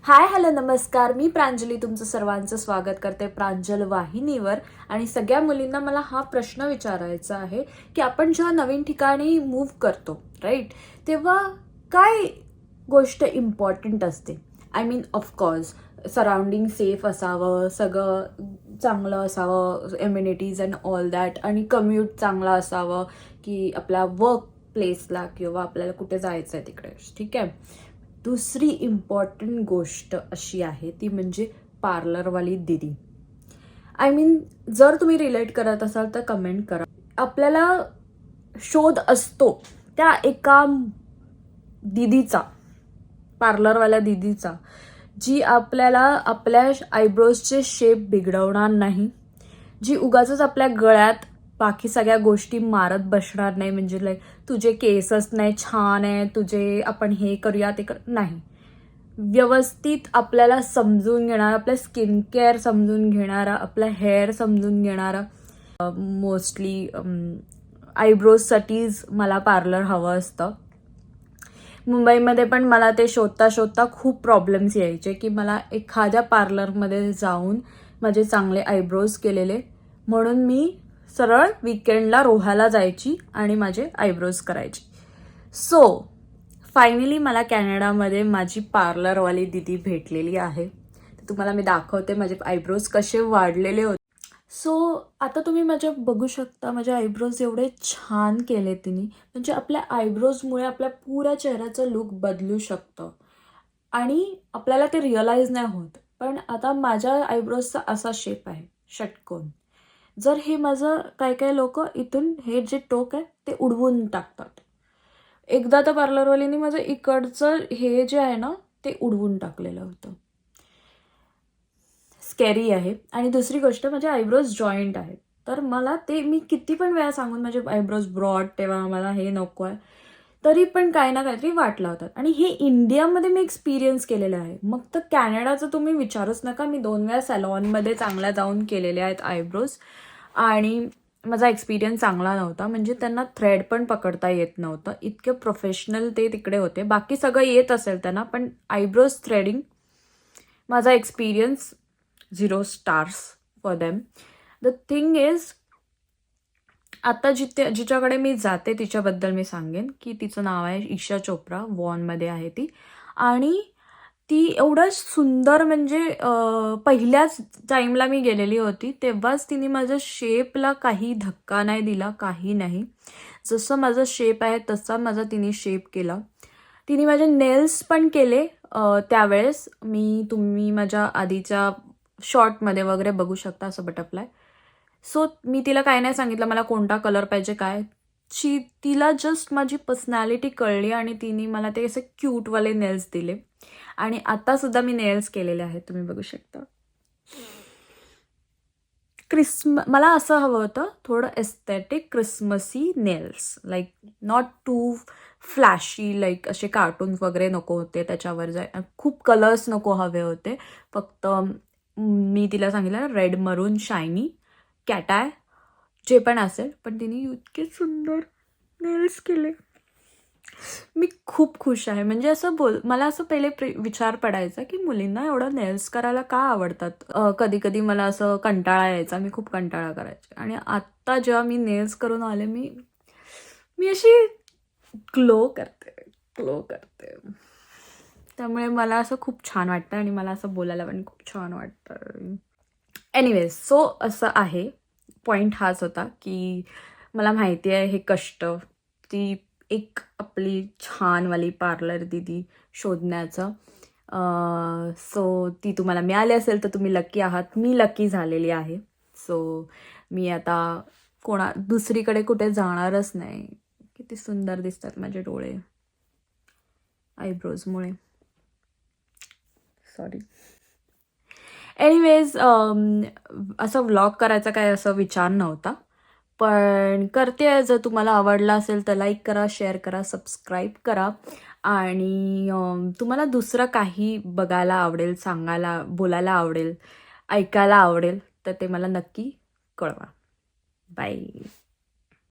Hi hello नमस्कार. मी प्रांजली तुमचं सर्वांचं स्वागत करते प्रांजल वाहिनीवर. आणि सगळ्या मुलींना मला हा प्रश्न विचारायचा आहे की आपण जेव्हा नवीन ठिकाणी मूव्ह करतो राईट, तेव्हा काय गोष्ट इम्पॉर्टंट असते. I mean of course surrounding safe असावं, सगळं चांगलं असावं, एम्युनिटीज अँड ऑल दॅट, आणि कम्युट चांगला असावं की आपल्या वर्क प्लेसला किंवा आपल्याला कुठे जायचं आहे तिकडे, ठीक आहे. दुसरी इम्पॉर्टंट गोष्ट अशी आहे ती म्हणजे पार्लरवाली दीदी. आय मीन जर तुम्ही रिलेट करत असाल तर कमेंट करा. आपल्याला शोध असतो त्या एका दीदीचा, पार्लरवाल्या दीदीचा, जी आपल्याला आपल्या आयब्रोजचे शेप बिघडवणार नाही, जी उगाचच आपल्या गळ्यात बाकी सगळ्या गोष्टी मारत बसणार नाही. म्हणजे लाईक तुझे केसच नाही छान आहे, तुझे आपण हे करूया ते नाही. व्यवस्थित आपल्याला समजून घेणारा, आपल्या स्किन केअर समजून घेणारा, आपला हेअर समजून घेणारा. मोस्टली आयब्रोजसाठीच मला पार्लर हवं असतं. मुंबईमध्ये पण मला ते शोधता शोधता खूप प्रॉब्लेम्स यायचे की मला एखाद्या पार्लरमध्ये जाऊन माझे चांगले आयब्रोज केलेले, म्हणून मी सरळ वीकेंडला रोह्याला जायची आणि माझे आयब्रोज करायचे. सो फायनली मला कॅनडामध्ये माझी पार्लरवाली दीदी भेटलेली आहे. तुम्हाला मी दाखवते माझे आयब्रोज कसे वाढलेले होते. सो आता तुम्ही माझ्या बघू शकता, माझे आयब्रोज एवढे छान केले तिने. म्हणजे आपल्या आयब्रोजमुळे आपल्या पुऱ्या चेहऱ्याचं लुक बदलू शकतं आणि आपल्याला ते रिअलाइज नाही होत. पण आता माझ्या आयब्रोजचा असा शेप आहे षटकोन. जर हे माझं काय काय लोक इथून हे जे टोक आहे ते उडवून टाकतात. एकदा तर पार्लरवालीने माझं इकडचं हे जे आहे ना ते उडवून टाकलेलं होतं. स्कॅरी आहे. आणि दुसरी गोष्ट माझे आयब्रोज जॉईंट आहेत. तर मला ते मी किती पण वेळा सांगून माझे आयब्रोज ब्रॉड तेव्हा मला हे नको आहे, तरी पण काही ना काहीतरी वाटला होता. आणि हे इंडियामध्ये मी एक्सपिरियन्स केलेलं आहे. मग तर कॅनडाचं तुम्ही विचारूच नका. मी 2 वेळा सॅलॉनमध्ये चांगल्या जाऊन केलेले आहेत आयब्रोज आणि माझा एक्सपिरियन्स चांगला नव्हता. म्हणजे त्यांना थ्रेड पण पकडता येत नव्हतं, इतके प्रोफेशनल ते तिकडे होते. बाकी सगळं येत असेल त्यांना, पण आयब्रोज थ्रेडिंग माझा experience 0 stars for them. The thing is, आता जिच्याकडे मी जाते तिच्याबद्दल मी सांगेन की तिचं नाव आहे ईशा चोप्रा. वॉनमध्ये आहे ती. आणि ती एवढं सुंदर, म्हणजे पहिल्याच टाईमला मी गेलेली होती तेव्हाच तिने माझ्या शेपला काही धक्का नाही दिला, काही नाही. जसं माझं शेप आहे तसा माझा तिने शेप केला. तिने माझे नेल्स पण केले त्यावेळेस. तुम्ही माझ्या आधीच्या शॉर्टमध्ये वगैरे बघू शकता असं बटरफ्लाय. सो मी तिला काय नाही सांगितलं मला कोणता कलर पाहिजे काय. तिला जस्ट माझी पर्सनॅलिटी कळली आणि तिने मला ते असे क्यूटवाले नेल्स दिले. आणि आता सुद्धा मी नेल्स केलेले आहेत, तुम्ही बघू शकता. मला असं हवं होतं थोडं aesthetic Christmassy nails, like not too flashy, like असे कार्टून्स वगैरे नको होते त्याच्यावर, खूप कलर्स नको हवे होते. फक्त मी तिला सांगितलं रेड, मरून, शायनी, कॅटाय जे पण असेल. पण तिने इतके सुंदर नेल्स केले. मी खूप खुश आहे. म्हणजे असं मला असं पहिले विचार पडायचा की मुलींना एवढं नेल्स करायला का आवडतात. कधी कधी मला असं कंटाळा यायचा, मी खूप कंटाळा करायचे. आणि आत्ता जेव्हा मी नेल्स करून आले, मी अशी ग्लो करते. त्यामुळे मला असं खूप छान वाटतं आणि मला असं बोलायला पण खूप छान वाटतं. एनिवेज, सो असं आहे. पॉईंट हाच होता की मला माहिती आहे हे कष्ट, ती एक आपली छानवाली पार्लर दीदी शोधण्याचं. सो ती तुम्हाला मिळाली असेल तर तुम्ही लकी आहात. मी लकी झालेली आहे. सो मी आता दुसरीकडे कुठे जाणारच नाही. किती सुंदर दिसतात माझे डोळे आयब्रोजमुळे. सॉरी. एनिवेज, असं व्लॉग करायचा काय असं विचार नव्हता, पण करते आहे. जर तुम्हाला आवडला असेल तर लाईक करा, शेअर करा, सबस्क्राईब करा. आणि तुम्हाला दुसरं काही बघायला आवडेल, सांगायला, बोलायला आवडेल, ऐकायला आवडेल तर ते मला नक्की कळवा. बाय.